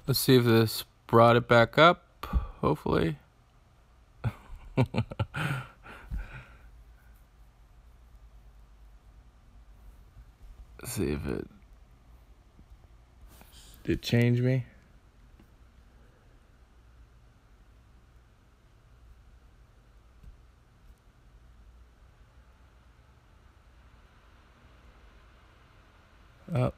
Let's see if this brought it back up, hopefully. Let's see if it did change me. Oh.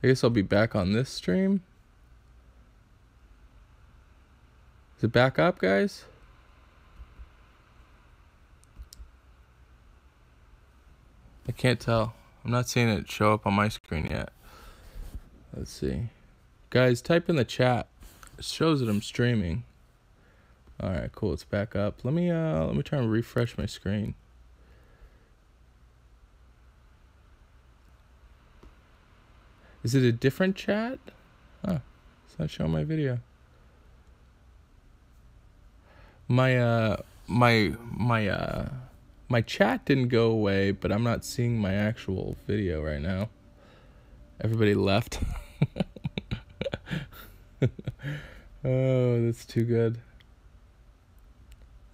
I guess I'll be back on this stream. Is it back up, guys? I can't tell. I'm not seeing it show up on my screen yet. Let's see. Guys, type in the chat. It shows that I'm streaming. Alright, cool. It's back up. Let me try and refresh my screen. Is it a different chat? Huh. It's not showing my video. My chat didn't go away, but I'm not seeing my actual video right now. Everybody left. Oh, that's too good.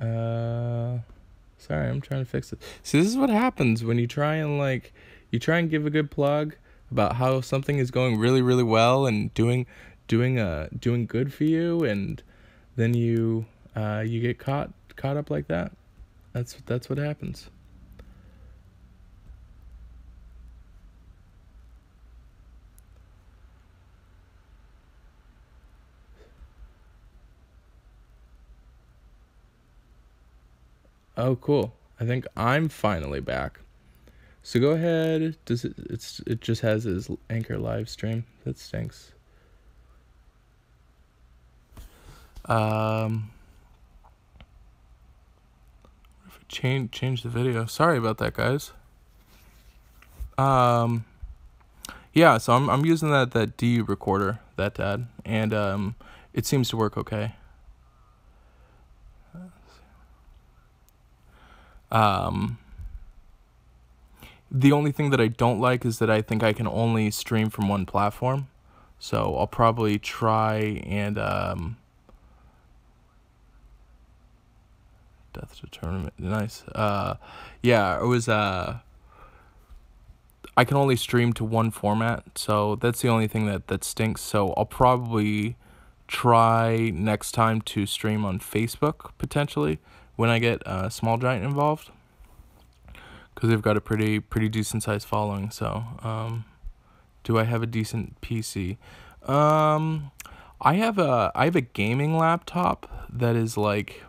Sorry, I'm trying to fix it. See, this is what happens when you try and give a good plug about how something is going really, really well and doing good for you, and then you get caught up like that. That's what happens. Oh, cool. I think I'm finally back. So go ahead. It just has his Anchor live stream. That stinks. Change the video. Sorry about that, guys. Yeah, so I'm using that DU recorder, that dad, and it seems to work okay. The only thing that I don't like is that I think I can only stream from one platform. So I'll probably try and Death to Tournament. Nice. Yeah, it was I can only stream to one format, so that's the only thing that stinks. So I'll probably try next time to stream on Facebook potentially when I get Small Giant involved, because they've got a pretty decent sized following. So do I have a decent PC? I have a gaming laptop that is like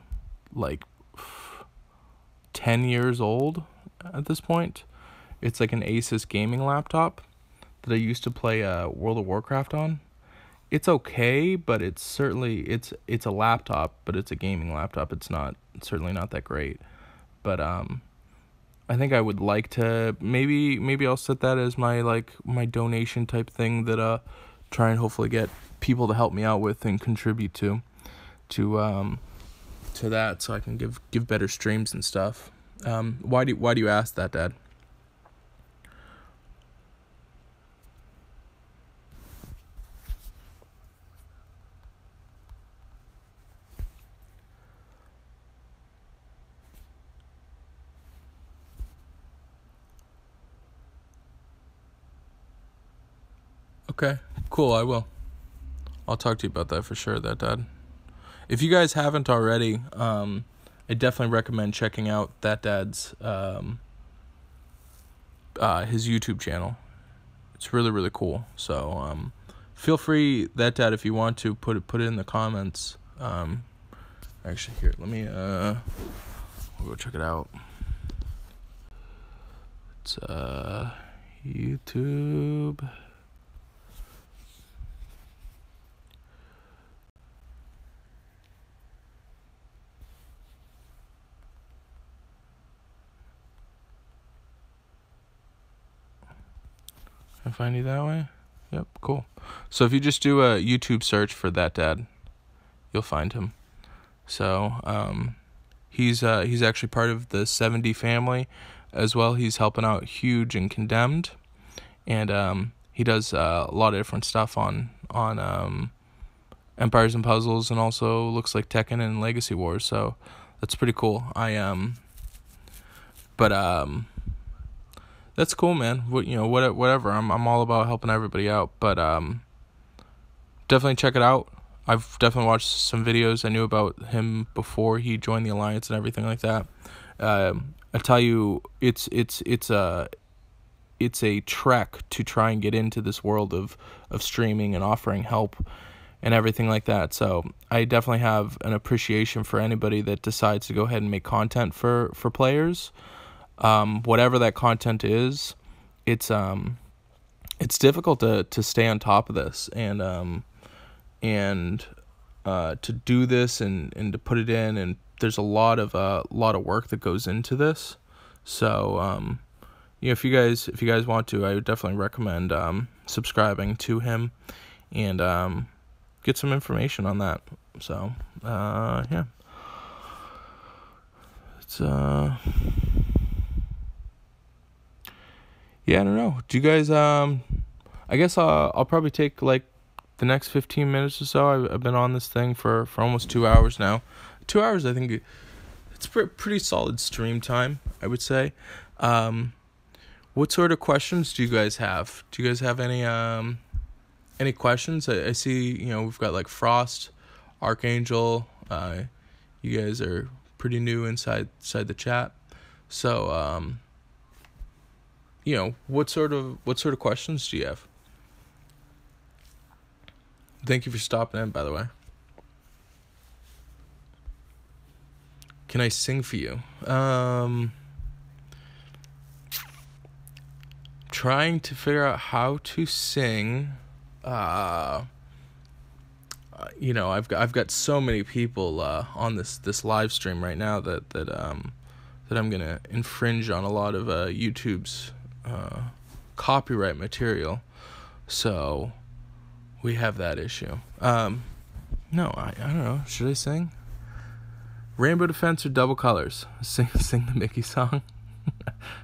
10 years old at this point. It's like an Asus gaming laptop that I used to play World of Warcraft on. It's okay, but it's a laptop, but it's a gaming laptop. It's certainly not that great. But I think I would like to maybe I'll set that as my donation type thing that try and hopefully get people to help me out with and contribute to that, so I can give better streams and stuff. Why do you ask that, Dad? Okay, cool. I'll talk to you about that for sure, that Dad. If you guys haven't already, I definitely recommend checking out that Dad's his YouTube channel. It's really, really cool. So feel free, that Dad, if you want to put it in the comments. Actually, here, let me we'll go check it out. It's YouTube. Can I find you that way? Yep, cool. So if you just do a YouTube search for That Dad, you'll find him. So he's actually part of the 7D family as well. He's helping out Huge and Condemned, and he does a lot of different stuff on Empires and Puzzles, and also looks like Tekken and Legacy Wars. So that's pretty cool. That's cool, man. Whatever. I'm all about helping everybody out, but definitely check it out. I've definitely watched some videos. I knew about him before he joined the Alliance and everything like that. I tell you, it's a trek to try and get into this world of streaming and offering help and everything like that. So I definitely have an appreciation for anybody that decides to go ahead and make content for players. Whatever that content is, it's difficult to stay on top of this and to do this and to put it in, and there's a lot of work that goes into this. So if you guys want to, I would definitely recommend subscribing to him and get some information on that. So yeah, it's yeah, I don't know. Do you guys I guess I'll probably take like the next 15 minutes or so. I've been on this thing for almost 2 hours now. 2 hours, I think it's pretty solid stream time, I would say. What sort of questions do you guys have? Do you guys have any questions? I see, we've got like Frost, Archangel. You guys are pretty new inside the chat. So what sort of questions do you have? Thank you for stopping in, by the way. Can I sing for you? Trying to figure out how to sing. I've got so many people on this live stream right now that I'm gonna infringe on a lot of YouTube's copyright material, so we have that issue. No, I don't know. Should I sing? Rainbow Defense or Double Colors? Sing the Mickey song.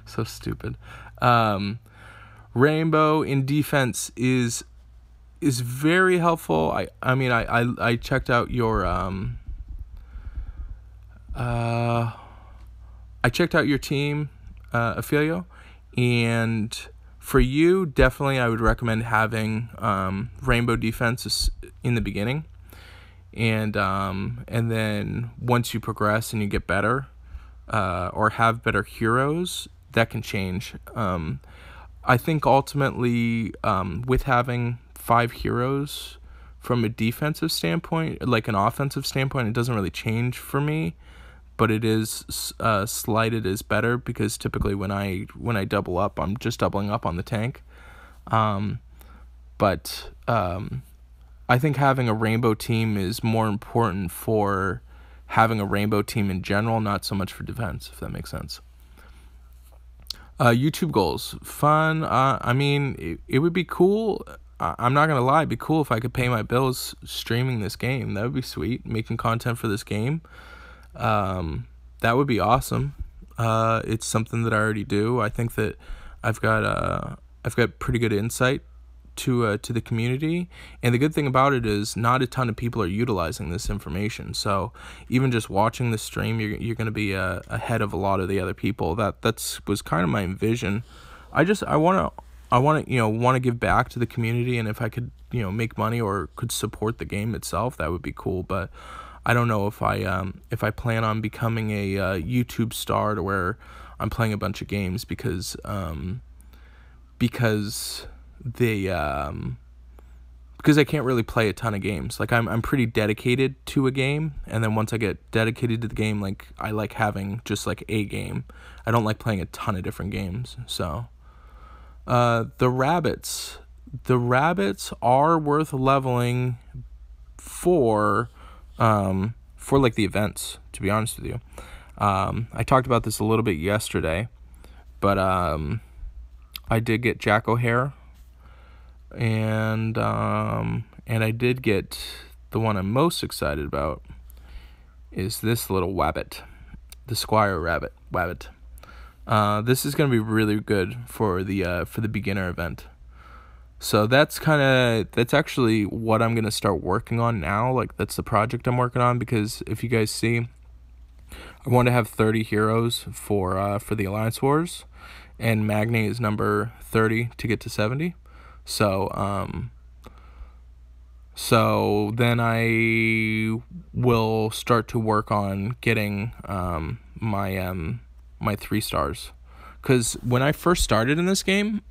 So stupid. Rainbow in defense is very helpful. I checked out your team, Ophelio, and for you, definitely I would recommend having Rainbow defense in the beginning, and then once you progress and you get better, or have better heroes, that can change. I think ultimately, with having 5 heroes from a defensive standpoint, like an offensive standpoint, it doesn't really change for me, but it is slighted as better, because typically when I double up, I'm just doubling up on the tank. But I think having a rainbow team is more important for having a rainbow team in general, not so much for defense, if that makes sense. YouTube goals. Fun. It would be cool. I'm not going to lie. It'd be cool if I could pay my bills streaming this game. That would be sweet. Making content for this game. That would be awesome. It's something that I already do. I think that I've got pretty good insight to the community, and the good thing about it is not a ton of people are utilizing this information. So even just watching the stream, you're going to be ahead of a lot of the other people. That's was kind of my vision. I want to give back to the community, and if I could make money or could support the game itself, that would be cool. But I don't know if I plan on becoming a YouTube star to where I'm playing a bunch of games, because I can't really play a ton of games. Like I'm pretty dedicated to a game, and then once I get dedicated to the game, like I like having just like a game. I don't like playing a ton of different games. So the rabbits are worth leveling for like the events, to be honest with you. I talked about this a little bit yesterday, but I did get Jack O'Hare And I did get the one I'm most excited about is this little Wabbit, the Squire Rabbit Wabbit. This is gonna be really good for the beginner event. So that's actually what I'm gonna start working on now. Like, that's the project I'm working on, because if you guys see, I want to have 30 heroes for the Alliance Wars, and Magni is number 30 to get to 70. So then I will start to work on getting my 3 stars, because when I first started in this game,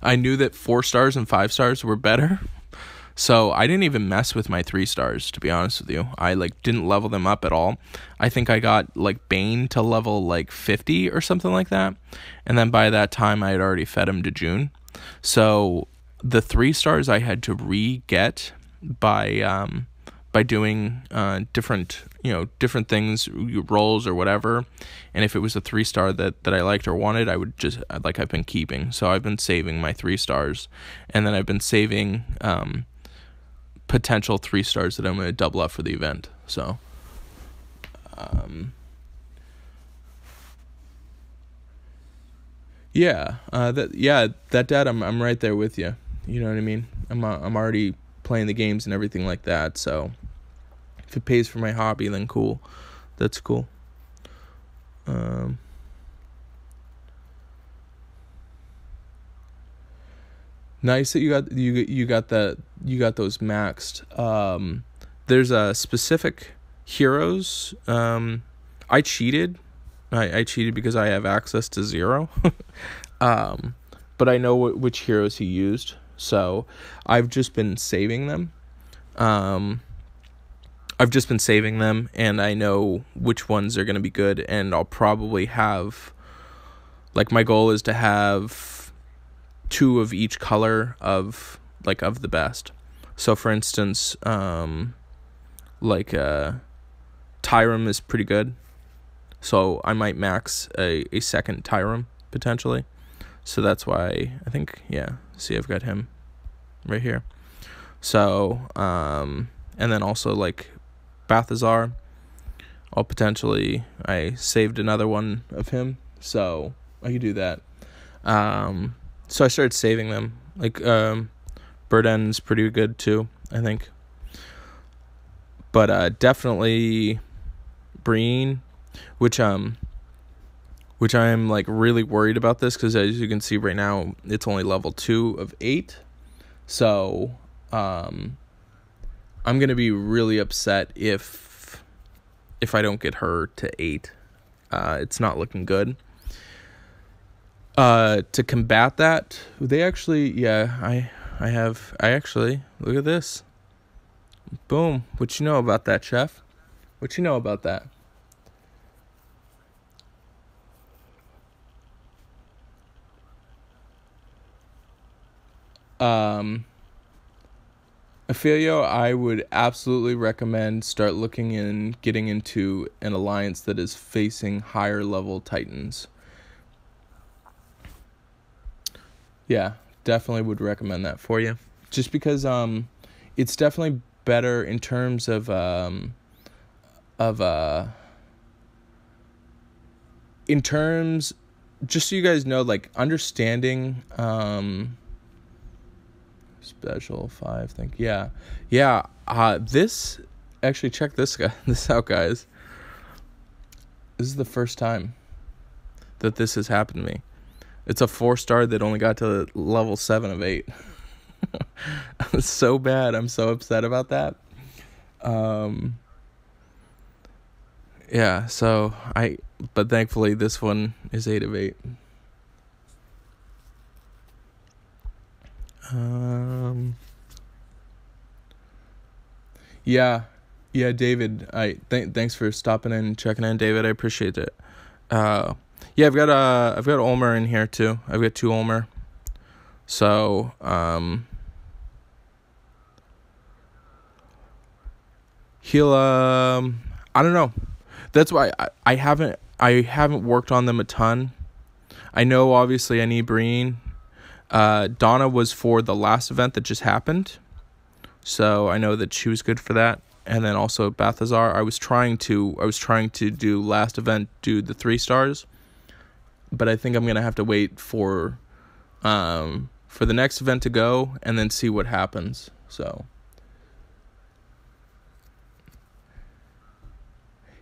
I knew that 4 stars and 5 stars were better. So I didn't even mess with my 3 stars, to be honest with you. I didn't level them up at all. I think I got Bane to level 50 or something like that. And then by that time I had already fed him to June. So the 3 stars I had to re-get by doing different things, rolls or whatever. And if it was a 3 star that I liked or wanted, I would just, I've been keeping. So I've been saving my 3 stars, and then I've been saving potential 3 stars that I'm going to double up for the event. So that dad, I'm right there with you. You know what I mean? I'm already playing the games and everything like that. So if it pays for my hobby, then cool. That's cool. Nice that you got those maxed. There's a specific heroes. I cheated. I cheated because I have access to 0. But I know which heroes he used, so I've just been saving them. And I know which ones are going to be good, and I'll probably have, my goal is to have 2 of each color of the best. So for instance, Tyrum is pretty good, so I might max a second Tyrum potentially. So that's why I think, see, I've got him right here. So and then also Balthazar, I saved another one of him, so I could do that. So I started saving them. Burden's pretty good too, I think. But definitely Breen, which I'm really worried about this, because as you can see right now, it's only level 2 of 8. So I'm gonna be really upset if I don't get her to 8. It's not looking good. To combat that, they actually, I actually, look at this. Boom. What you know about that, chef? What you know about that? Ophelio, I would absolutely recommend start looking and getting into an alliance that is facing higher level titans. Yeah, definitely would recommend that for you. Just because it's definitely better in terms of in terms, just so you guys know, understanding special 5, think. This, actually, check this out, guys. This is the first time that this has happened to me. It's a 4 star that only got to level 7 of 8. It's so bad. I'm so upset about that. But thankfully this one is 8 of 8. David, thanks for stopping in and checking in, David. I appreciate it. I've got Ulmer in here too. I've got 2 Ulmer. So he'll I don't know. That's why I haven't worked on them a ton. I know obviously I need Breen. Donna was for the last event that just happened, so I know that she was good for that. And then also Balthazar, I was trying to do last event, do the 3 stars, but I think I'm gonna have to wait for the next event to go and then see what happens. So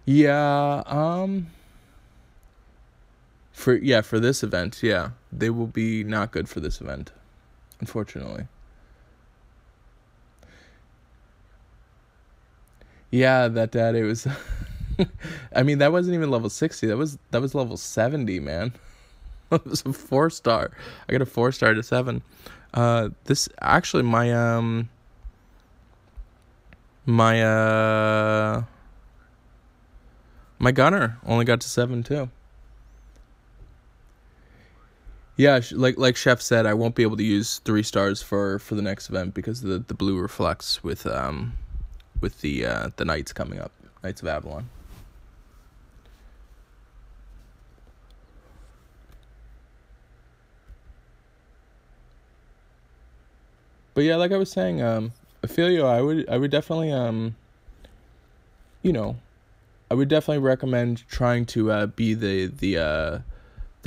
yeah, for this event, yeah, they will be not good for this event, unfortunately. Yeah, that dad, it was. I mean, that wasn't even level 60. That was level 70, man. It was a 4-star. I got a 4-star to 7. This actually my my gunner only got to 7 too. Yeah, like Chef said, I won't be able to use 3 stars for the next event because the blue reflects with the Knights coming up, Knights of Avalon. But yeah, like I was saying, I feel you. I would definitely you know, I would definitely recommend trying to be the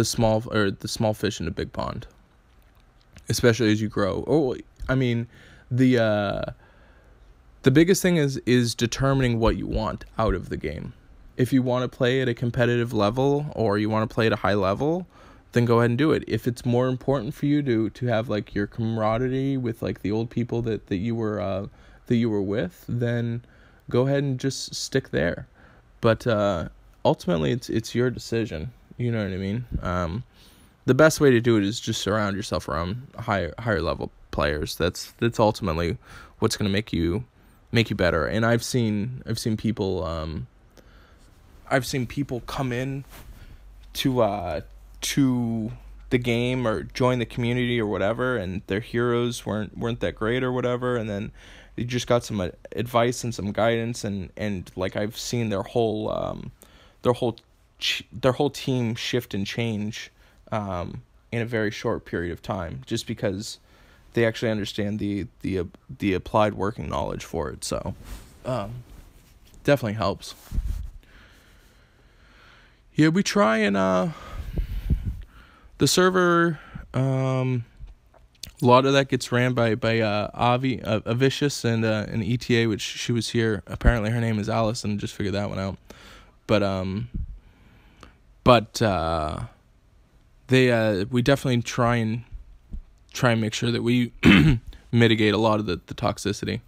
small fish in a big pond, especially as you grow. Oh, I mean, the the biggest thing is determining what you want out of the game. If you want to play at a competitive level or you want to play at a high level, then go ahead and do it. If it's more important for you to have like your camaraderie with like the old people that you were with, then go ahead and just stick there. But ultimately, it's your decision. You know what I mean? The best way to do it is just surround yourself around higher level players. That's ultimately what's going to make you better. And I've seen people come in to the game or join the community or whatever, and their heroes weren't that great or whatever, and then they just got some advice and some guidance, and like I've seen their whole team shift and change in a very short period of time, just because they actually understand the applied working knowledge for it. So definitely helps. Yeah, we try and the server, a lot of that gets ran by Avi, Avicious, and an ETA, which she was here. Apparently her name is Allison. Just figured that one out. But we definitely try and make sure that we mitigate a lot of the toxicity.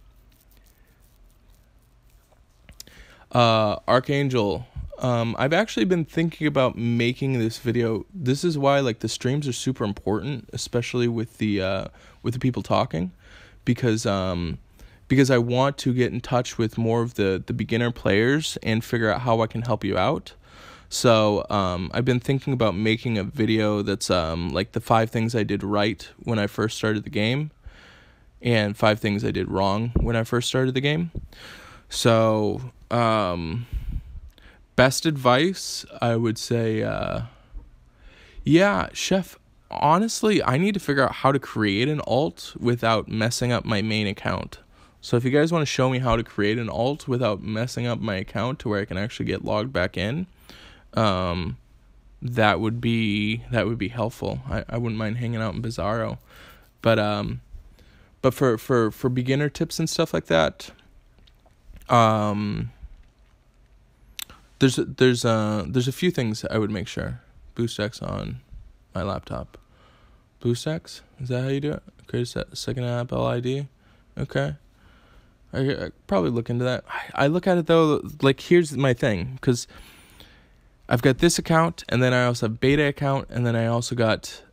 Archangel. I've actually been thinking about making this video. This is why like the streams are super important, especially with the people talking, because I want to get in touch with more of the beginner players and figure out how I can help you out. So I've been thinking about making a video that's like the 5 things I did right when I first started the game, and 5 things I did wrong when I first started the game. So best advice, I would say, yeah, Chef, honestly, I need to figure out how to create an alt without messing up my main account. So if you guys want to show me how to create an alt without messing up my account to where I can actually get logged back in, that would be helpful. I wouldn't mind hanging out in Bizarro. But for beginner tips and stuff like that, there's a few things I would make sure. BoostX on my laptop. BoostX? Is that how you do it? Create a second app LID? Okay. I probably look into that. I look at it though, like here's my thing, because I've got this account, and then I also have beta account, and then I also got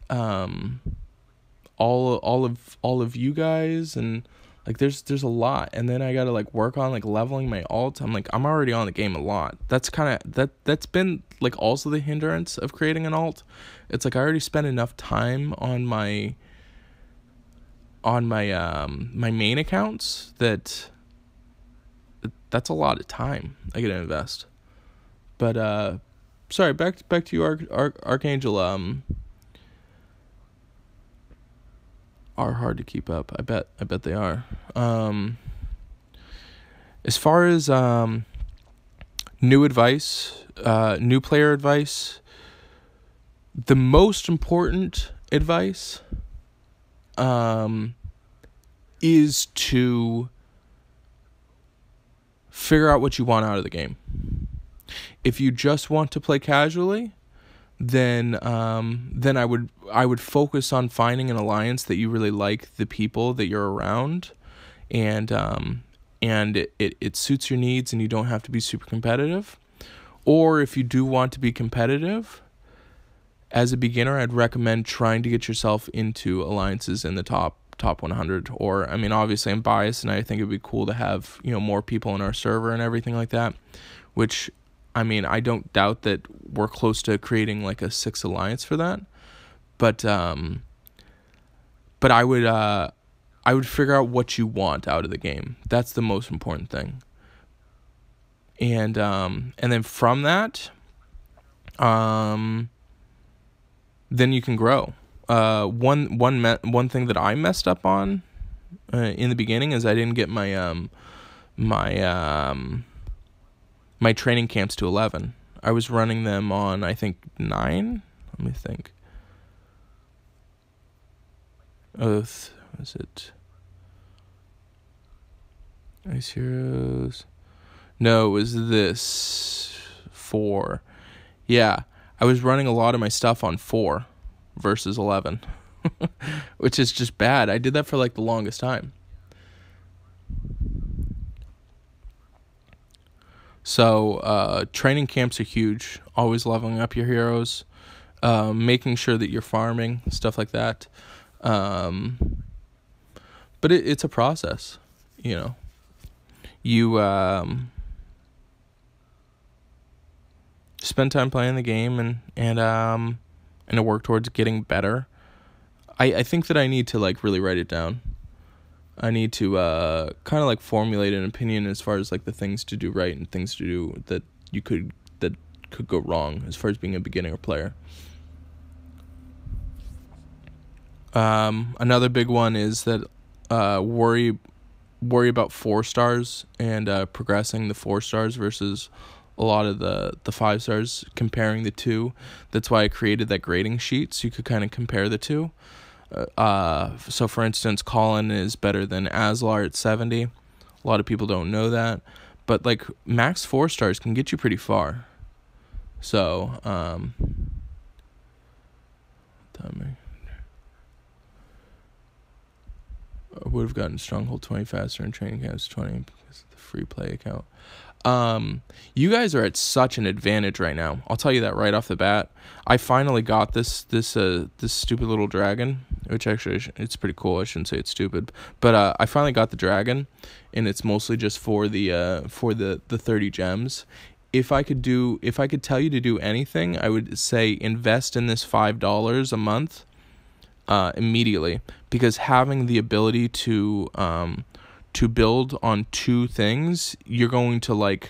all of you guys, and like there's a lot, and then I gotta like work on like leveling my alt. I'm already on the game a lot. That's kind of that's been like also the hindrance of creating an alt. It's like I already spent enough time on my my main accounts that's a lot of time I gotta invest. But sorry, back to you, Archangel. are hard to keep up. I bet they are. As far as new advice, new player advice, the most important advice is to figure out what you want out of the game. If you just want to play casually, then I would focus on finding an alliance that you really like the people that you're around, and it suits your needs and you don't have to be super competitive. Or if you do want to be competitive, as a beginner, I'd recommend trying to get yourself into alliances in the top 100. Or, I mean, obviously I'm biased and I think it'd be cool to have, more people in our server and everything like that, which, I mean, I don't doubt that we're close to creating like a 6 alliance for that. But I would figure out what you want out of the game. That's the most important thing. And then from that, then you can grow. One thing that I messed up on in the beginning is I didn't get my my training camps to 11. I was running them on, I think, 9. Let me think. Was it Ice Heroes? No, it was this 4. Yeah, I was running a lot of my stuff on 4 versus 11, which is just bad. I did that for like the longest time. So training camps are huge. Always leveling up your heroes, making sure that you're farming, stuff like that. But it's a process, You spend time playing the game and to work towards getting better. I think that I need to like really write it down. I need to kind of like formulate an opinion as far as like the things to do right and things to do that could go wrong as far as being a beginner player. Another big one is that worry about 4 stars and progressing the 4 stars versus a lot of the 5 stars, comparing the two. That's why I created that grading sheet so you could kind of compare the two. So for instance, Colin is better than Aslar at 70. A lot of people don't know that, but like max 4 stars can get you pretty far. So I would have gotten Stronghold 20 faster and Training Camps 20 because of the free play account. You guys are at such an advantage right now. I'll tell you that right off the bat. I finally got this stupid little dragon, which actually it's pretty cool. I shouldn't say it's stupid, but I finally got the dragon, and it's mostly just for the 30 gems. If I could tell you to do anything, I would say invest in this $5 a month immediately, because having the ability to build on 2 things, you're going to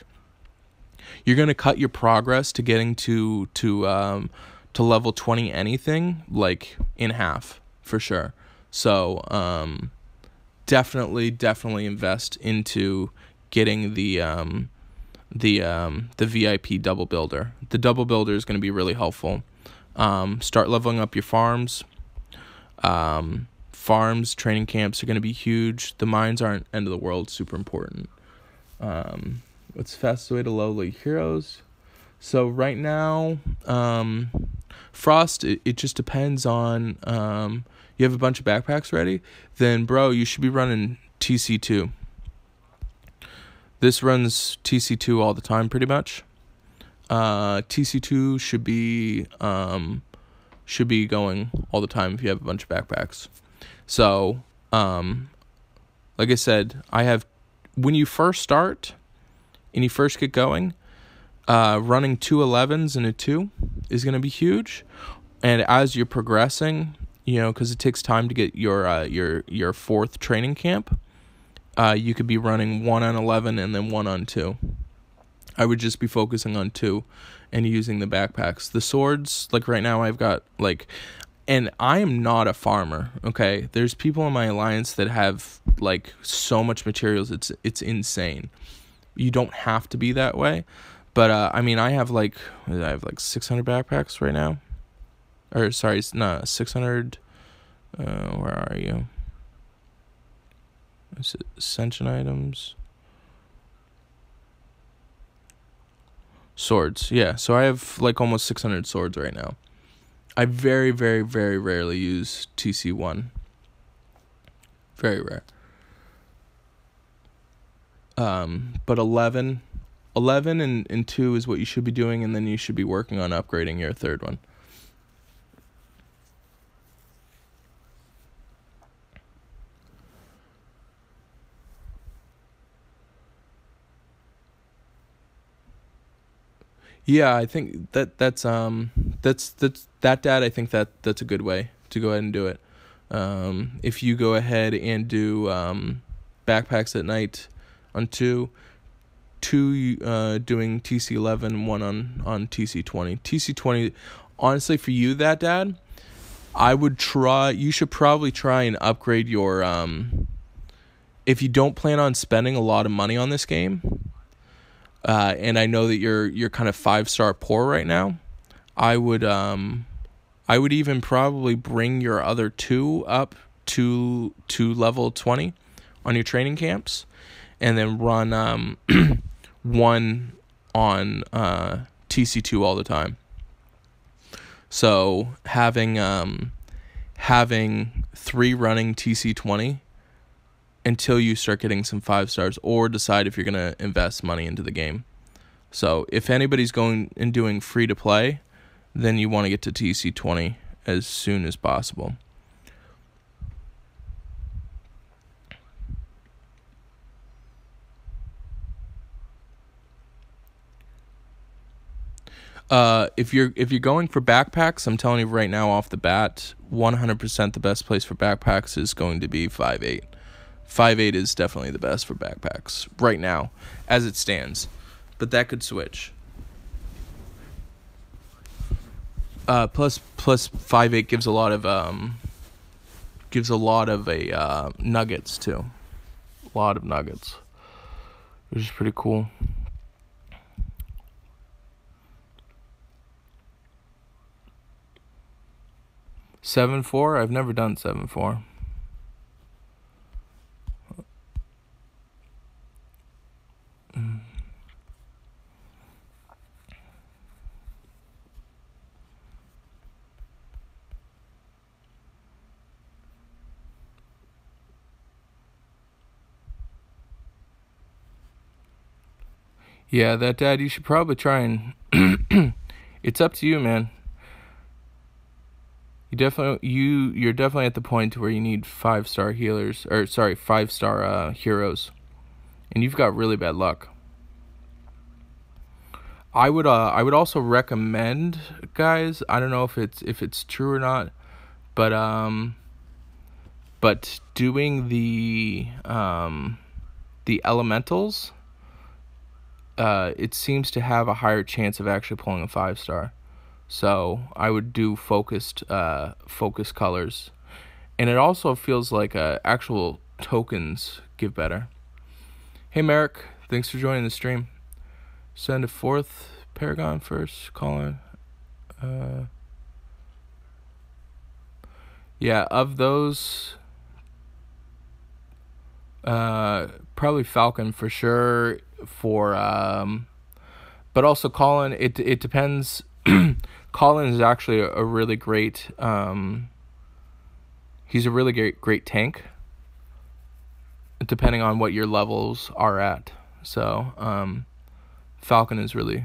cut your progress to getting to level 20 anything like in half for sure. So definitely invest into getting the VIP double builder. The double builder is going to be really helpful. Start leveling up your farms. Training camps are going to be huge. The mines aren't end of the world, super important. What's the fastest way to level your heroes? So right now, Frost, it just depends on, you have a bunch of backpacks ready, then bro, you should be running TC2. This runs TC2 all the time pretty much. TC2 should be going all the time if you have a bunch of backpacks. So, like I said, when you first start and you first get going, running 2 11s and a 2 is going to be huge. And as you're progressing, because it takes time to get your 4th training camp, you could be running 1 on 11 and then 1 on 2. I would just be focusing on 2 and using the backpacks. The swords, like right now I've got And I am not a farmer, okay? There's people in my alliance that have like so much materials, it's insane. You don't have to be that way. But I mean, I have like 600 backpacks right now. Or sorry, no, 600 where are you? Is it ascension items? Swords. Yeah, so I have like almost 600 swords right now. I very, very, very rarely use TC1. Very rare. But 11 and 2 is what you should be doing, and then you should be working on upgrading your third one. Yeah, I think that's that dad. I think that's a good way to go ahead and do it. If you go ahead and do backpacks at night on two doing TC11, one on TC20. TC20, honestly, for you, that dad, I would try. You should probably try and upgrade your if you don't plan on spending a lot of money on this game. And I know that you're kind of 5-star poor right now. I would even probably bring your other 2 up to level 20 on your training camps, and then run 1 on TC2 all the time. So having 3 running TC20 until you start getting some 5 stars, or decide if you're going to invest money into the game. So if anybody's going and doing free to play, then you want to get to TC20 as soon as possible. If you're going for backpacks, I'm telling you right now off the bat, 100% the best place for backpacks is going to be 5.8. 5.8 is definitely the best for backpacks right now, as it stands. But that could switch. Plus 5.8 gives a lot of nuggets too. A lot of nuggets, which is pretty cool. Seven four. I've never done 7.4. Yeah, that dad, you should probably try and it's up to you, man. You're definitely at the point where you need 5-star healers, or sorry, 5-star heroes. And you've got really bad luck. I would also recommend, guys, I don't know if it's true or not, but doing the elementals, it seems to have a higher chance of actually pulling a 5-star. So I would do focus colors, and it also feels like actual tokens give better. Hey Merrick, thanks for joining the stream. Send a 4th Paragon first, Colin. Yeah, of those, probably Falcon for sure. But also Colin. It depends. Colin is actually a really great. He's a really great tank, depending on what your levels are at. So, Falcon is really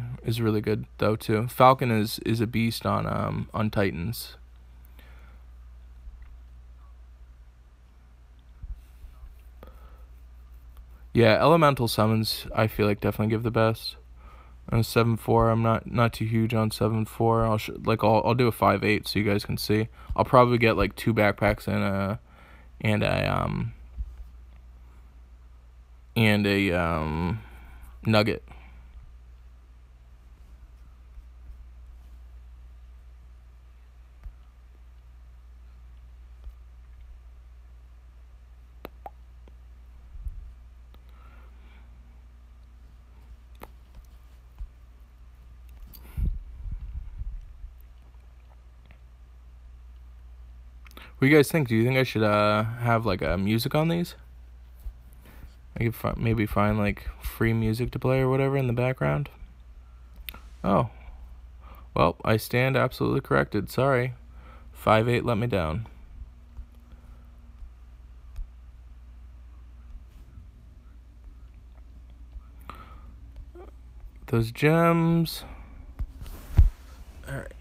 good though too. Falcon is a beast on Titans. Yeah, elemental summons I feel like definitely give the best. 7.4, I'm not too huge on 7.4. I'll do a 5.8 so you guys can see. I'll probably get like 2 backpacks and a nugget. What do you guys think? Do you think I should have like a music on these? I could maybe find like free music to play or whatever in the background. Oh, well, I stand absolutely corrected. Sorry, 5.8 let me down. Those gems. All right.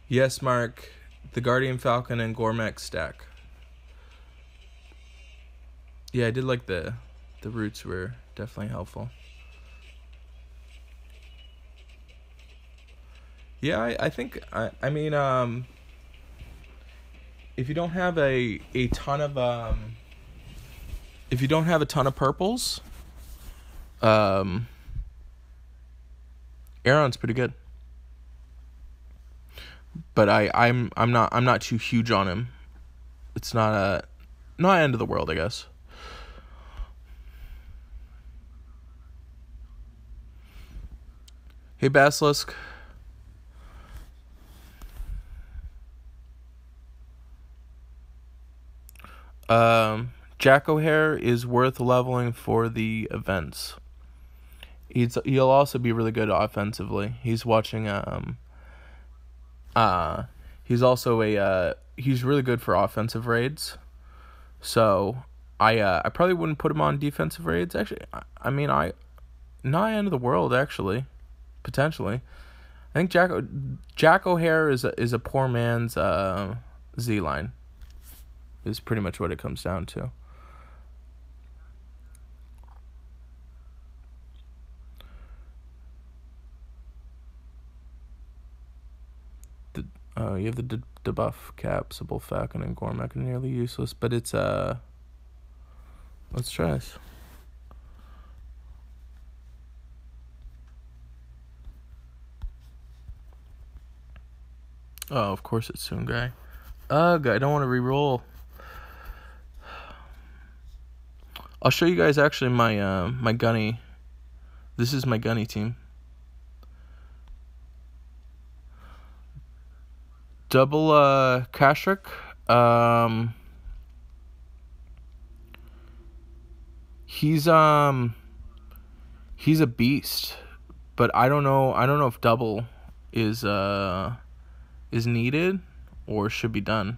Yes, Mark. The Guardian Falcon and Gormek stack. Yeah, I did like the roots were definitely helpful. Yeah, I think I mean if you don't have a ton of if you don't have a ton of purples, Aeron's pretty good. But I'm not too huge on him. It's not end of the world, I guess. Hey, Basilisk. Jack O'Hare is worth leveling for the events. He'll also be really good offensively. He's watching he's also he's really good for offensive raids. So I probably wouldn't put him on defensive raids. Actually, I mean not end of the world actually, potentially. I think Jack O'Hare is a poor man's Z line. Is pretty much what it comes down to. You have the debuff cap, Sybil Falcon, and Gormek are nearly useless, but it's let's try this. Oh, of course it's Soongai. Ugh, I don't want to re-roll. I'll show you guys actually my my gunny. This is my gunny team. Double Kashrik. He's a beast, but I don't know if double is needed or should be done.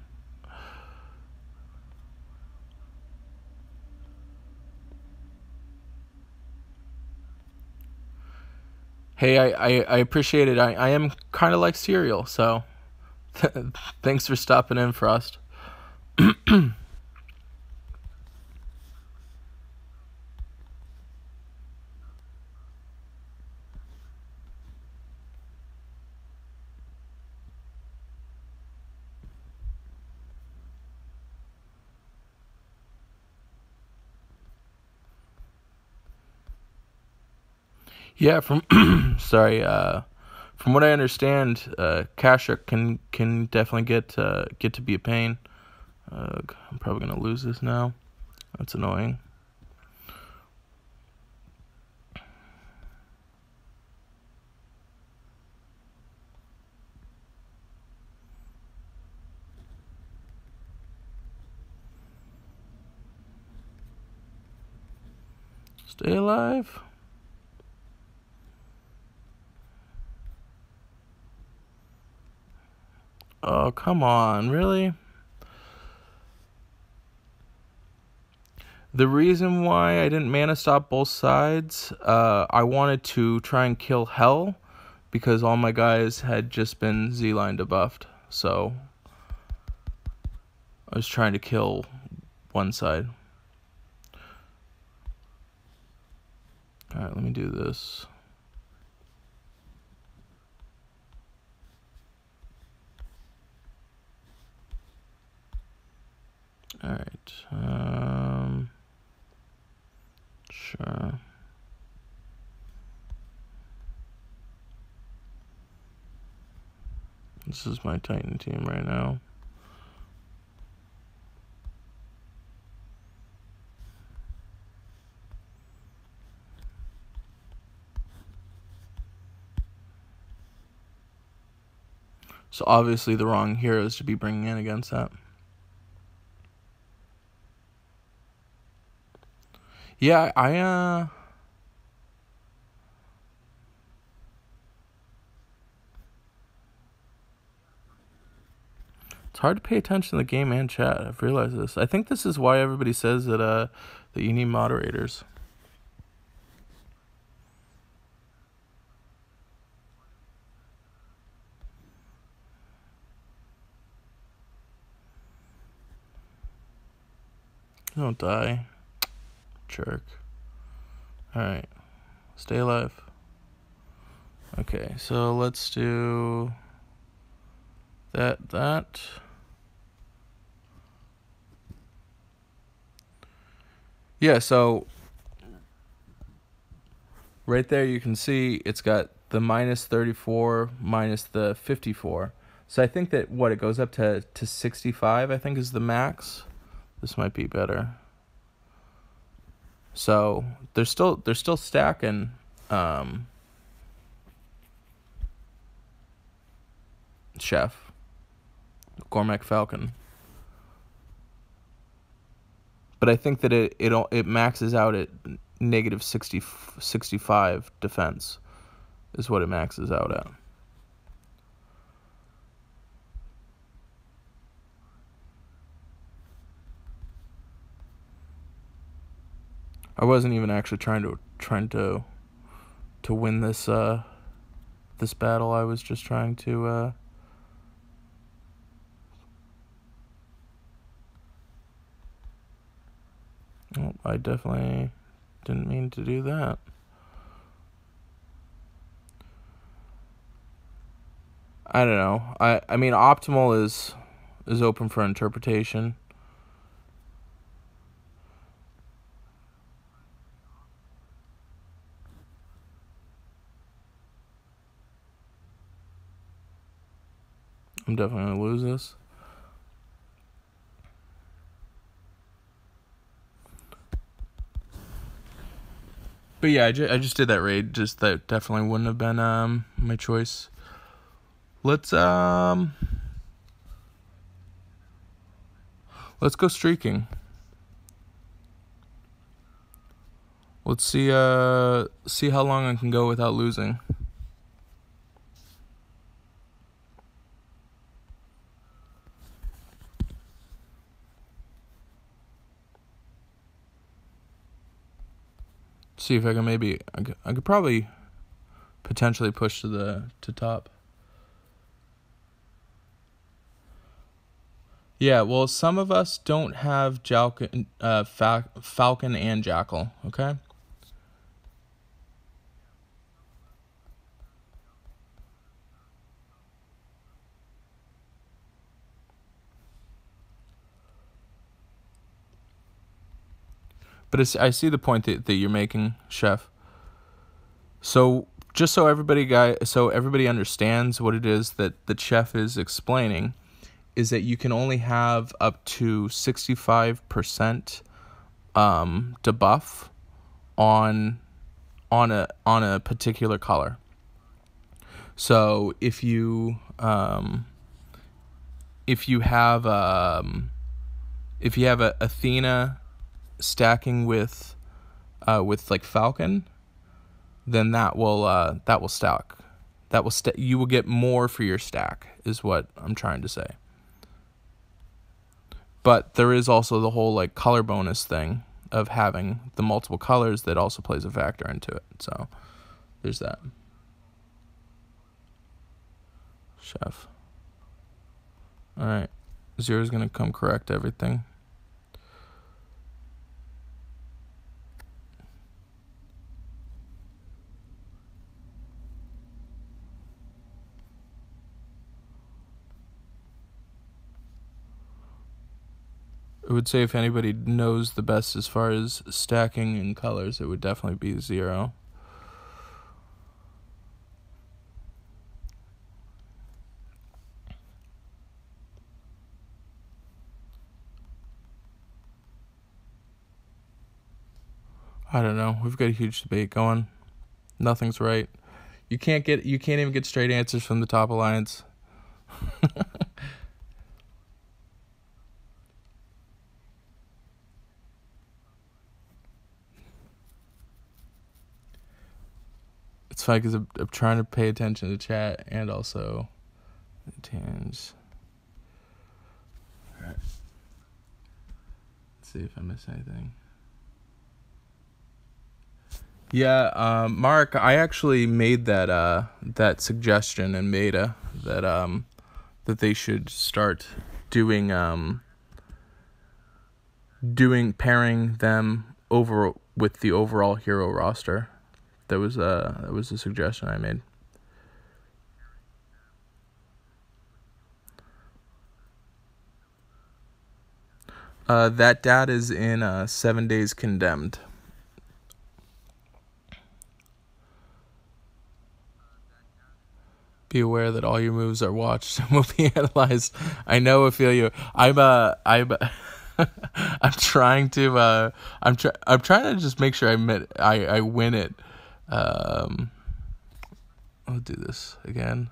Hey, I appreciate it. I am kind of like cereal, so thanks for stopping in, Frost. Yeah, from sorry, from what I understand, Kashrik can definitely get to be a pain. I'm probably gonna lose this now. That's annoying. Stay alive. Oh, come on, really? The reason why I didn't mana stop both sides, I wanted to try and kill Hell because all my guys had just been Z-line debuffed. So I was trying to kill one side. Alright, let me do this. Alright, sure. This is my Titan team right now. So obviously the wrong heroes to be bringing in against that. Yeah, it's hard to pay attention to the game and chat. I've realized this. I think this is why everybody says that you need moderators. Don't die. Jerk. Alright. Stay alive. Okay, so let's do that. Yeah, so right there you can see it's got the minus 34 minus the 54. So I think that it goes up to 65, I think is the max. This might be better. So they're still stacking Chef Cormac Falcon. But I think that it maxes out at negative 65 defense is what it maxes out at. I wasn't even actually trying to win this this battle. I was just trying to well, I definitely didn't mean to do that. I don't know. I mean optimal is open for interpretation. I'm definitely going to lose this. But yeah, I just did that raid. Just that definitely wouldn't have been my choice. Let's go streaking. Let's see how long I can go without losing. See if I can I could probably potentially push to top. Yeah, well, some of us don't have Falcon and Jackal, okay? But I see the point that you're making, Chef. So just so everybody understands what it is that the Chef is explaining, is that you can only have up to 65% debuff on a particular color. So if you have a Athena stacking with like Falcon, then that will stack. You will get more for your stack, is what I'm trying to say. But there is also the whole like color bonus thing of having the multiple colors that also plays a factor into it. So there's that. Chef. All right. Zero's going to come correct everything. I would say if anybody knows the best as far as stacking in colors, it would definitely be Zero. I don't know. We've got a huge debate going. Nothing's right. You can't even get straight answers from the top alliance. It's fine because I'm trying to pay attention to chat and also Tange. All right. Let's see if I miss anything. Yeah, Mark, I actually made that suggestion in Meta that they should start doing pairing them over with the overall hero roster. That was a suggestion I made. That data is in 7 Days Condemned. Be aware that all your moves are watched and will be analyzed. I know, Ophelia. I'm trying to I'm trying to just make sure I win it. I'll do this again.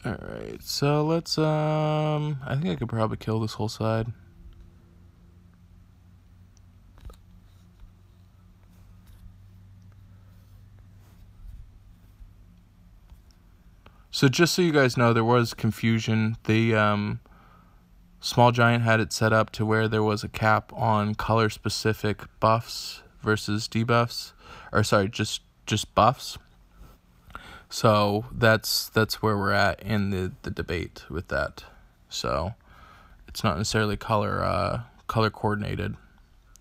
Alright, so let's I think I could probably kill this whole side. So just so you guys know, there was confusion. The Small Giant had it set up to where there was a cap on color specific buffs versus debuffs, or sorry, just buffs. So that's where we're at in the debate with that. So it's not necessarily color coordinated.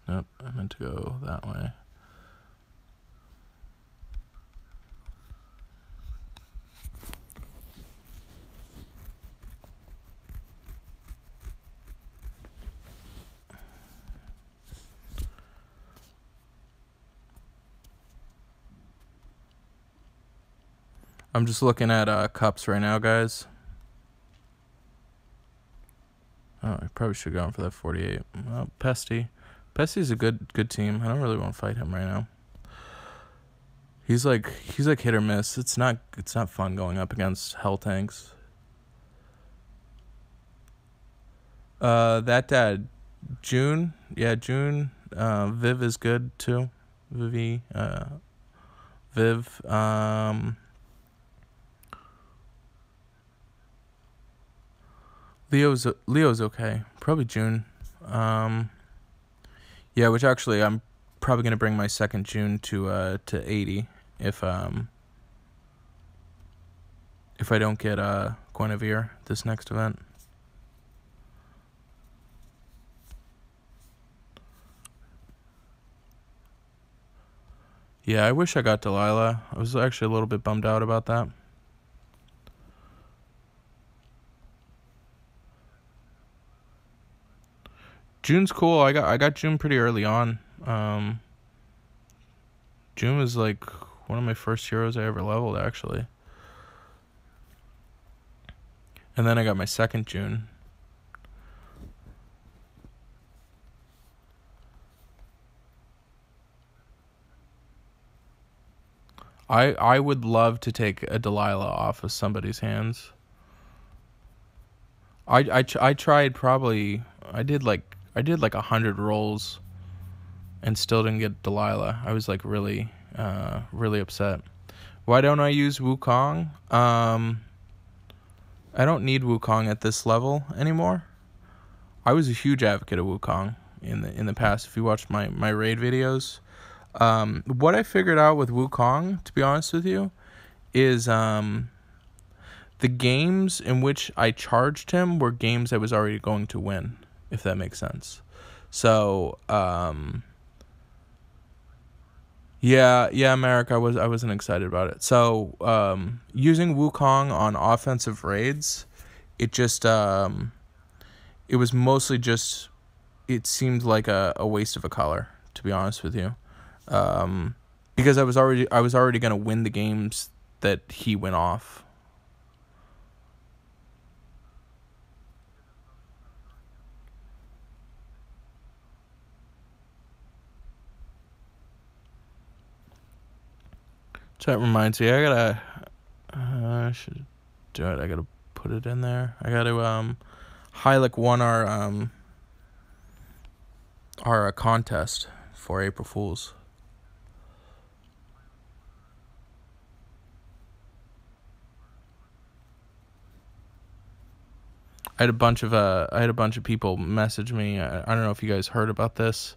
Nope, I meant to go that way. I'm just looking at cups right now, guys. Oh, I probably should have gone for that 48. Well, Pesty. Pesty's a good team. I don't really want to fight him right now. He's like hit or miss. It's not fun going up against hell tanks. That dad, June. Yeah, June. Viv is good too. Viv. Leo's okay. Probably June. Yeah, which actually I'm probably gonna bring my second June to 80 if I don't get Guinevere this next event. Yeah, I wish I got Delilah. I was actually a little bit bummed out about that. June's cool. I got June pretty early on. June was like one of my first heroes I ever leveled, actually. And then I got my second June. I would love to take a Delilah off of somebody's hands. I tried probably I did like 100 rolls and still didn't get Delilah. I was like really upset. Why don't I use Wukong? I don't need Wukong at this level anymore. I was a huge advocate of Wukong in the past. If you watched my raid videos, what I figured out with Wukong, to be honest with you, is the games in which I charged him were games I was already going to win, if that makes sense. So, yeah, Merrick, I wasn't excited about it. So, using Wukong on offensive raids, it just, it was mostly just, it seemed like a waste of a color, to be honest with you. Because I was already going to win the games that he went off. So that reminds me, I gotta, I should do it. I gotta put it in there. I gotta, Heilig won our contest for April Fools. I had a bunch of people message me. I don't know if you guys heard about this.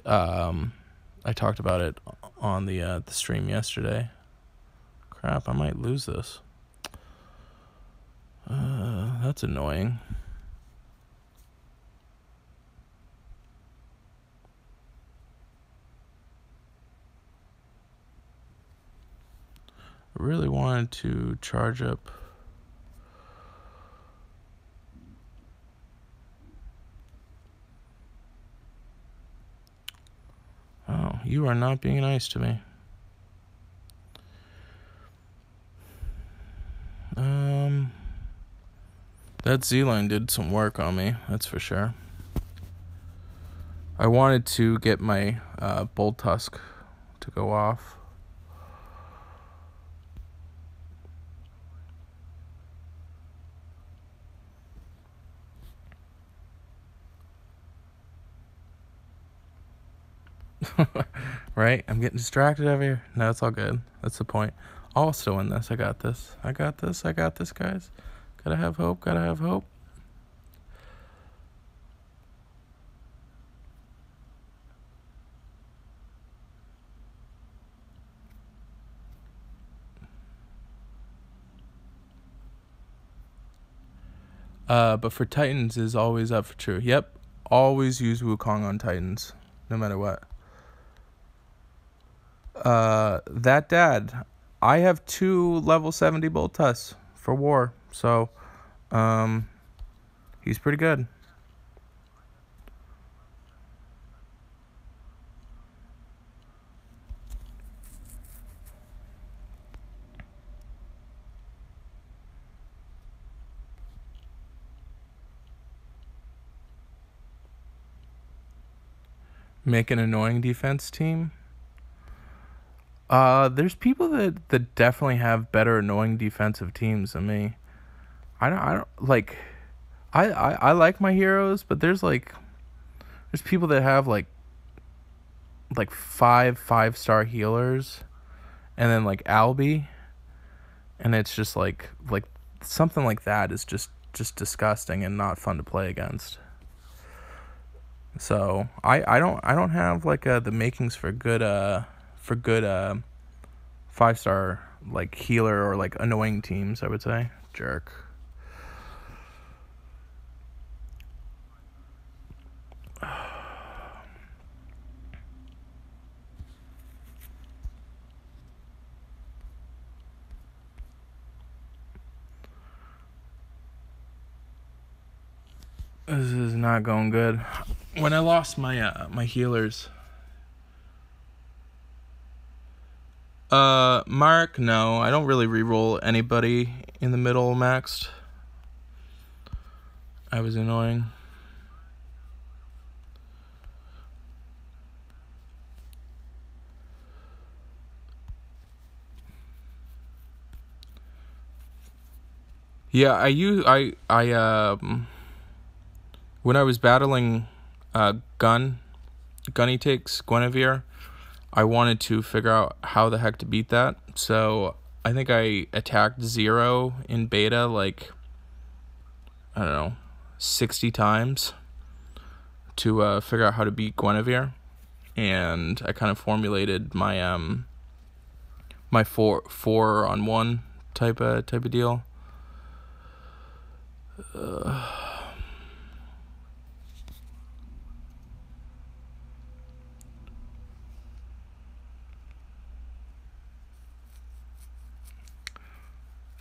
I talked about it on the stream yesterday. Crap, I might lose this. That's annoying. I really wanted to charge up. Oh, you are not being nice to me. That Z-line did some work on me, that's for sure. I wanted to get my Bold Tusk to go off. Right? I'm getting distracted over here. No, it's all good. That's the point. I'll still win this. I got this. I got this. I got this, guys. Gotta have hope. Gotta have hope. But for Titans is always up for true. Yep. Always use Wukong on Titans, no matter what. That dad, I have 2 level 70 Bolt Tusks for war, so he's pretty good. Make an annoying defense team. There's people that definitely have better annoying defensive teams than me. I don't like. I like my heroes, but there's people that have like 5-star healers, and then like Albie, and it's just like something like that is just disgusting and not fun to play against. So I don't have like the makings for good 5-star like healer or like annoying teams, I would say. Jerk. This is not going good. When I lost my my healers, Mark, no, I don't really reroll anybody in the middle maxed. I was annoying. Yeah, when I was battling Gunny takes Guinevere, I wanted to figure out how the heck to beat that. So I think I attacked Zero in beta like, I don't know, 60 times to figure out how to beat Guinevere. And I kind of formulated my my 4-on-1 type of deal.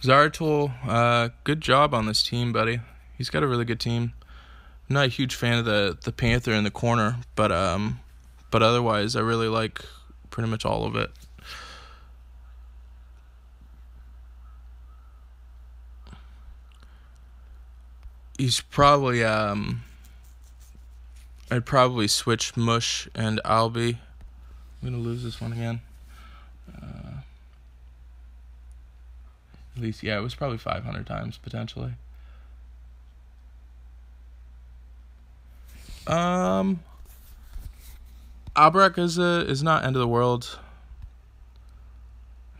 Zeratul, good job on this team, buddy. He's got a really good team. I'm not a huge fan of the Panther in the corner, but otherwise I really like pretty much all of it. He's probably I'd probably switch Mush and Albie. I'm gonna lose this one again. At least, yeah, it was probably 500 times, potentially. Um, Albrecht is not end of the world.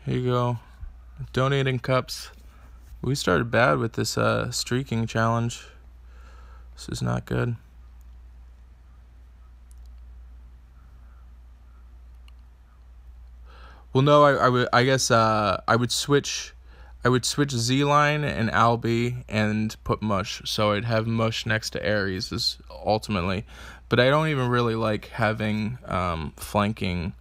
Here you go. Donating cups. We started bad with this streaking challenge. This is not good. Well, no, I guess I would switch Z-Line and Albie and put Mush. So I'd have Mush next to Ares is ultimately. But I don't even really like having flanking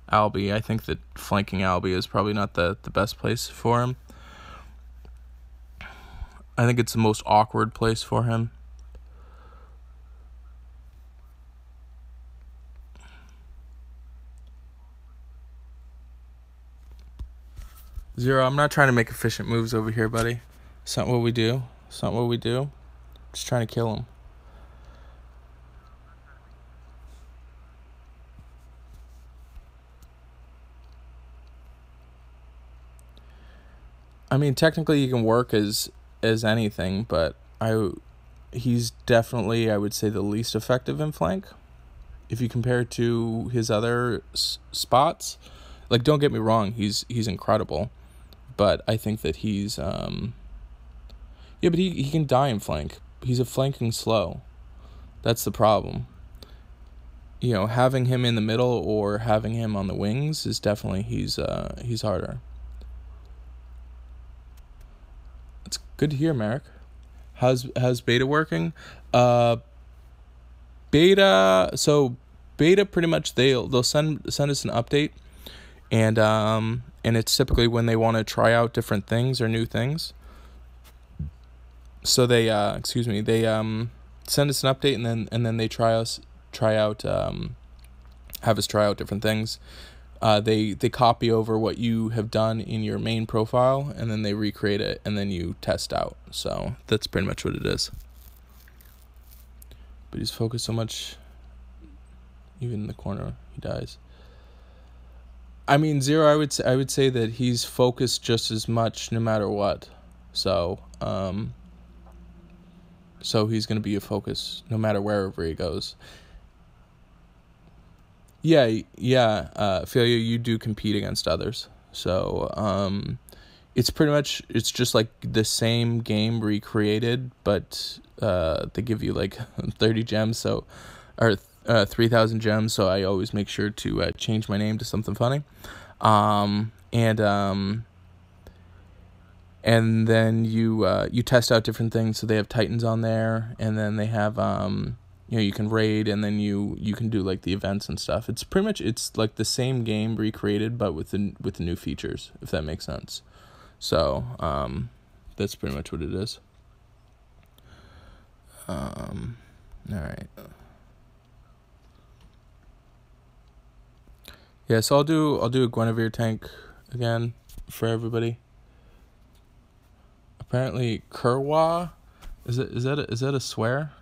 Albie. I think that flanking Albie is probably not the best place for him. I think it's the most awkward place for him. Zero, I'm not trying to make efficient moves over here, buddy. It's not what we do. It's not what we do. Just trying to kill him. I mean, technically, you can work as anything, but he's definitely, I would say, the least effective in flank. If you compare it to his other spots, like, don't get me wrong, he's incredible, but I think that he's yeah, but he can die in flank. He's a flanking slow. That's the problem. You know, having him in the middle or having him on the wings is definitely he's harder. It's good to hear, Merrick. How's beta working? Beta pretty much they'll send us an update, and it's typically when they want to try out different things or new things. So they send us an update, and then they have us try out different things. They copy over what you have done in your main profile, and then they recreate it, and then you test out. So that's pretty much what it is. But he's focused so much, even in the corner, he dies. I mean, Zero, I would say that he's focused just as much no matter what. So he's going to be a focus no matter wherever he goes. Yeah. Failure, you do compete against others. So it's just like the same game recreated, but they give you like 30 gems, or 3,000 gems. So I always make sure to change my name to something funny, and then you test out different things. So they have Titans on there, and then they have you can raid, and then you can do like the events and stuff. It's pretty much like the same game recreated, but with the new features, if that makes sense. So that's pretty much what it is. All right. Yeah, so I'll do a Guinevere tank again for everybody. Apparently, Kerwa, is that a swear?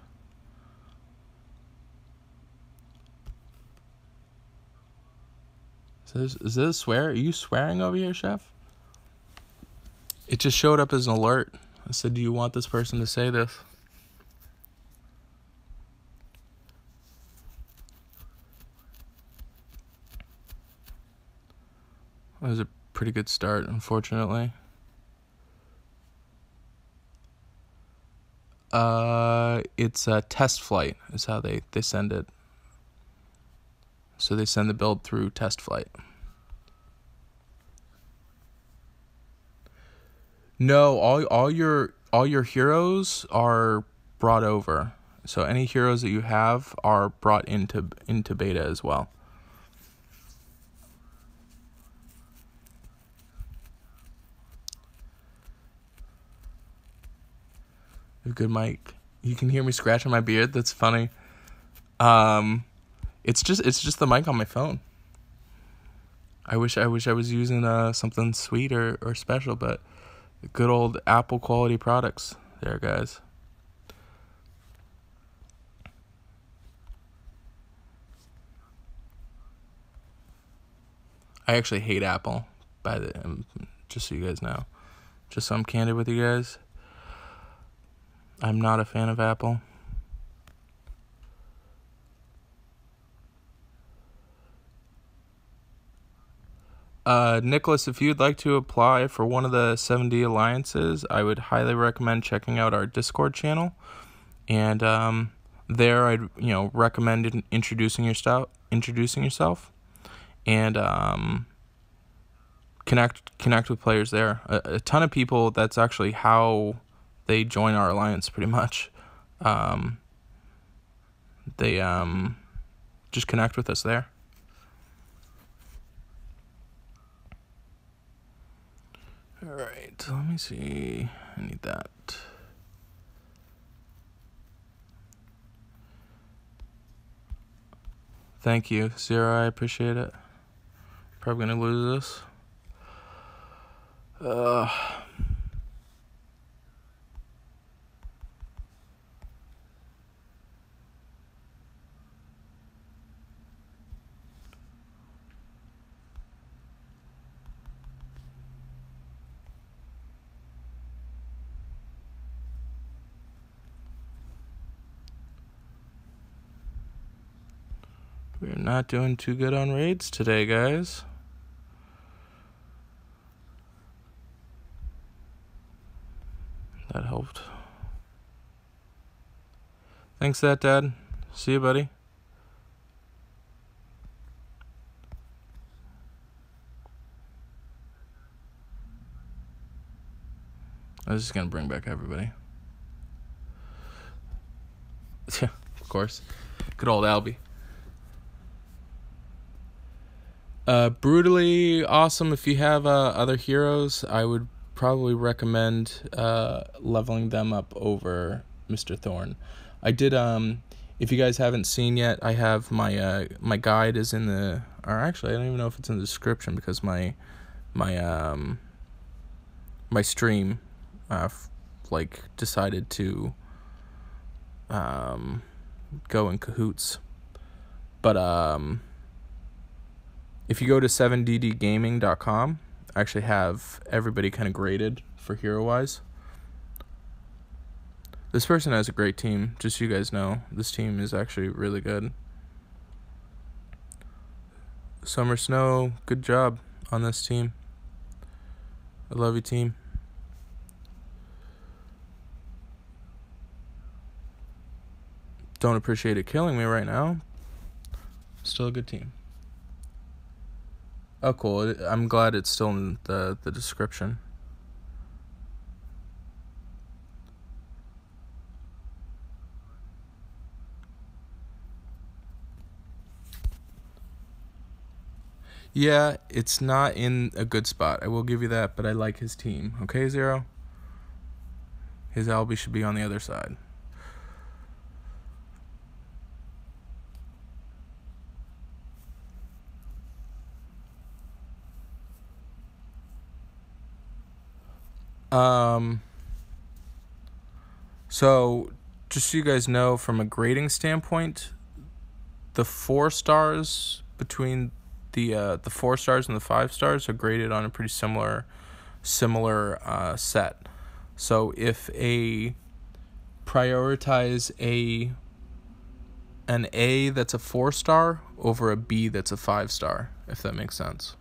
Is that a swear? Are you swearing over here, Chef? It just showed up as an alert. I said, do you want this person to say this? That was a pretty good start, unfortunately. It's a test flight is how they send it. So they send the build through test flight. No, all your heroes are brought over. So any heroes that you have are brought into beta as well. Good mic. You can hear me scratching my beard. That's funny. It's just the mic on my phone. I wish I was using something sweet or special, but good old Apple quality products there, guys. I actually hate Apple, just so you guys know. Just so I'm candid with you guys. I'm not a fan of Apple. Nicholas, if you'd like to apply for one of the 7D alliances, I would highly recommend checking out our Discord channel. And there, I'd recommend introducing yourself, and connect with players there. A ton of people. That's actually how they join our alliance, pretty much. They just connect with us there. All right, let me see. I need that. Thank you, Zero. I appreciate it. Probably gonna lose this. We're not doing too good on raids today, guys. That helped. Thanks, Dad. See you, buddy. I was just gonna bring back everybody. Yeah, of course. Good old Albie. Brutally awesome. If you have other heroes, I would probably recommend leveling them up over Mr. Thorn. I did, if you guys haven't seen yet, I have my my guide is in the, or actually I don't even know if it's in the description, because my stream decided to go in cahoots. But if you go to 7ddgaming.com, I actually have everybody kind of graded for hero-wise. This person has a great team, just so you guys know. This team is actually really good. Summer Snow, good job on this team. I love you, team. Don't appreciate it killing me right now. Still a good team. Oh, cool. I'm glad it's still in the description. Yeah, it's not in a good spot. I will give you that, but I like his team. Okay, Zero? His Albie should be on the other side. So just so you guys know, from a grading standpoint, the 4 stars between the 4 stars and the 5 stars are graded on a pretty similar set. So if prioritize an A that's a 4 star over a B that's a 5 star, if that makes sense.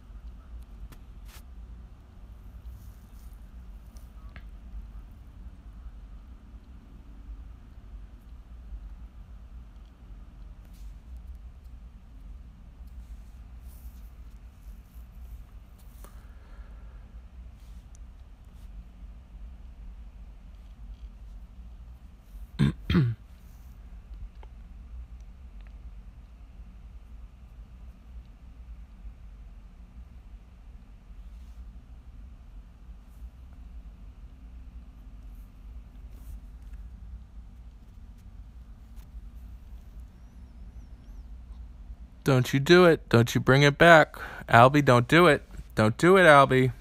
Don't you do it. Don't you bring it back. Albie, don't do it. Don't do it, Albie.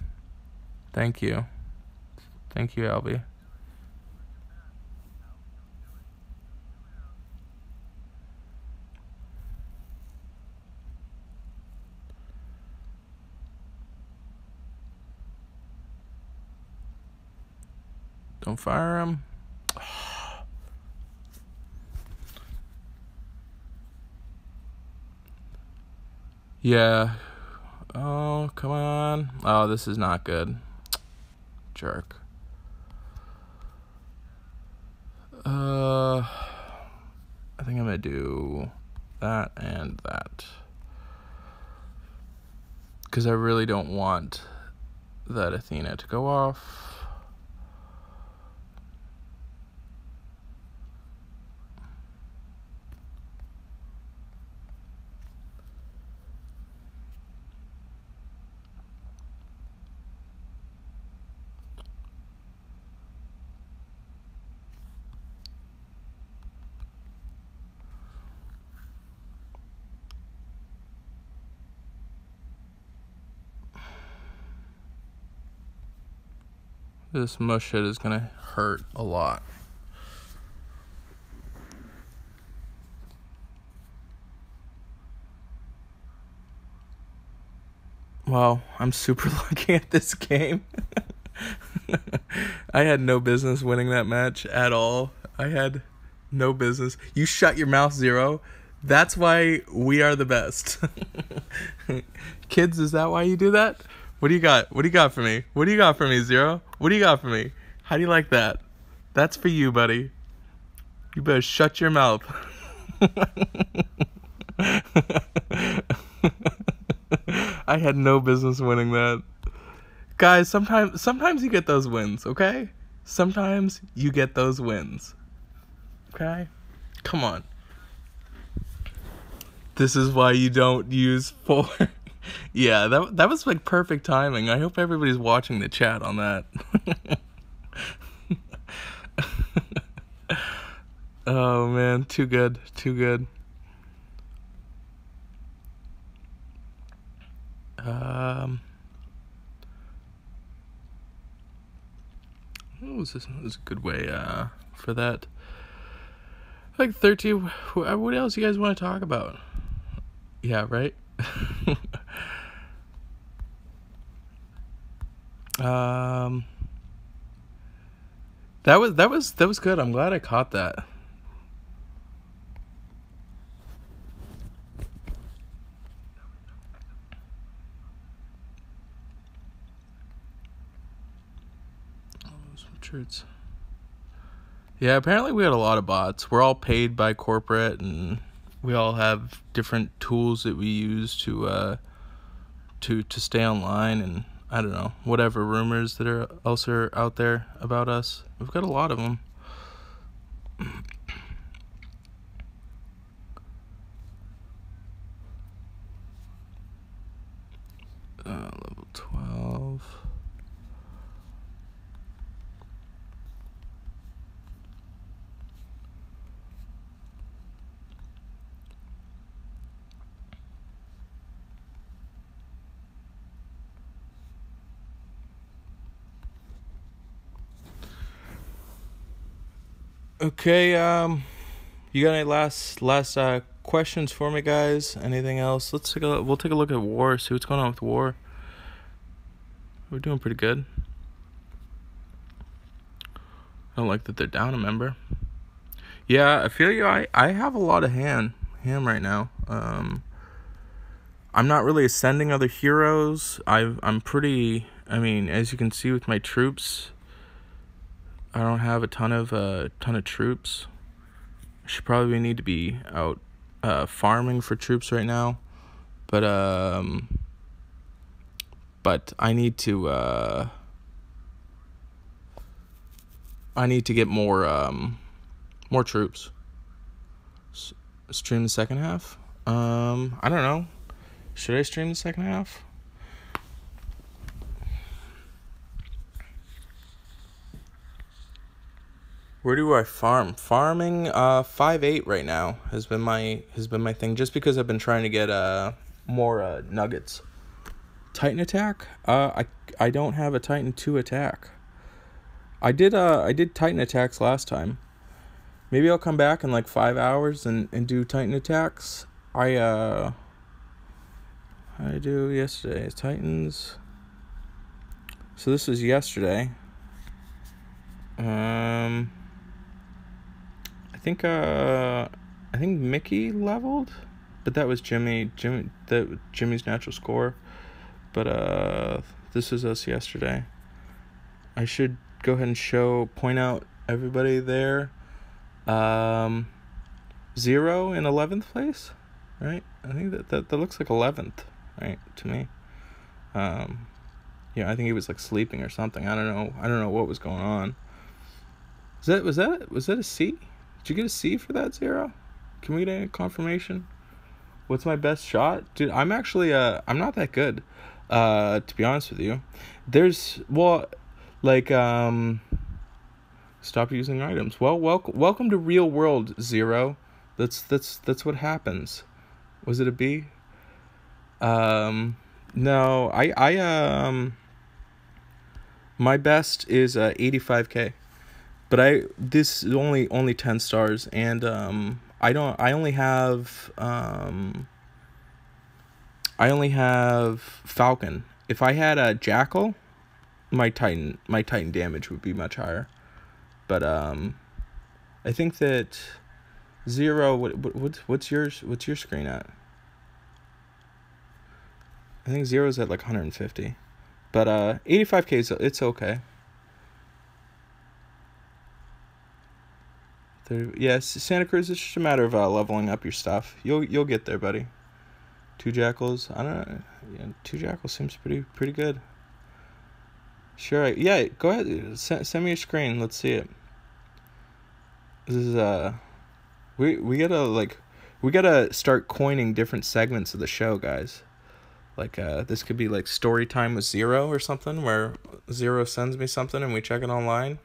Thank you. Thank you, Albie. Don't fire him. Yeah. Oh, come on. Oh, this is not good. Jerk. I think I'm gonna do that and that. Because I really don't want that Athena to go off. This mush shit is gonna hurt a lot. Well, I'm super lucky at this game. I had no business winning that match at all. I had no business. You shut your mouth, Zero. That's why we are the best. Kids, is that why you do that? What do you got? What do you got for me? What do you got for me, Zero? What do you got for me? How do you like that? That's for you, buddy. You better shut your mouth. I had no business winning that. Guys, sometimes you get those wins, okay? Sometimes you get those wins. Okay? Come on. This is why you don't use 4. Yeah, that was like perfect timing. I hope everybody's watching the chat on that. Oh man, too good. Too good. This is a good way for that. Like 13. What else you guys want to talk about? Yeah, right. That was good. I'm glad I caught that. Shirts. Yeah, apparently we had a lot of bots. We're all paid by corporate, and we all have different tools that we use to stay online, and I don't know, whatever rumors that are also out there about us. We've got a lot of them. Level 12. Okay, you got any last questions for me, guys? Anything else? We'll take a look at war, see what's going on with war. We're doing pretty good. I don't like that they're down a member. Yeah, I feel you. I have a lot of ham right now. I'm not really ascending other heroes. I'm pretty, I mean, as you can see with my troops, I don't have a ton of troops. I should probably need to be out farming for troops right now, but I need to get more troops. Stream the second half. I don't know. Should I stream the second half? Where do I farm? Farming 5-8 right now has been my thing, just because I've been trying to get more nuggets. Titan attack? I don't have a Titan 2 attack. I did Titan attacks last time. Maybe I'll come back in like 5 hours and do Titan attacks. I do yesterday. Titans. So this was yesterday. Um, I think Mickey leveled, but that was Jimmy's natural score. But this was us yesterday. I should go ahead and point out everybody there. 0 in 11th place, right? I think that looks like 11th, right, to me. Yeah, I think he was like sleeping or something. I don't know what was going on. Was that a C? Did you get a C for that 0? Can we get a confirmation? What's my best shot? Dude, I'm actually I'm not that good. To be honest with you. Stop using items. Well, welcome to real world, 0. That's what happens. Was it a B? No, I my best is 85K. But this is only 10 stars, and I only have Falcon. If I had a Jackal, my Titan damage would be much higher. But I think that 0. What's your screen at? I think 0 is at like 150, but 85K it's okay. Yes, Santa Cruz. It's just a matter of leveling up your stuff. You'll get there, buddy. 2 Jackals. I don't know. Yeah, 2 Jackals seems pretty good. Sure. Yeah. Go ahead. Send me your screen. Let's see it. This is we gotta start coining different segments of the show, guys. Like this could be like story time with 0 or something, where 0 sends me something and we check it online.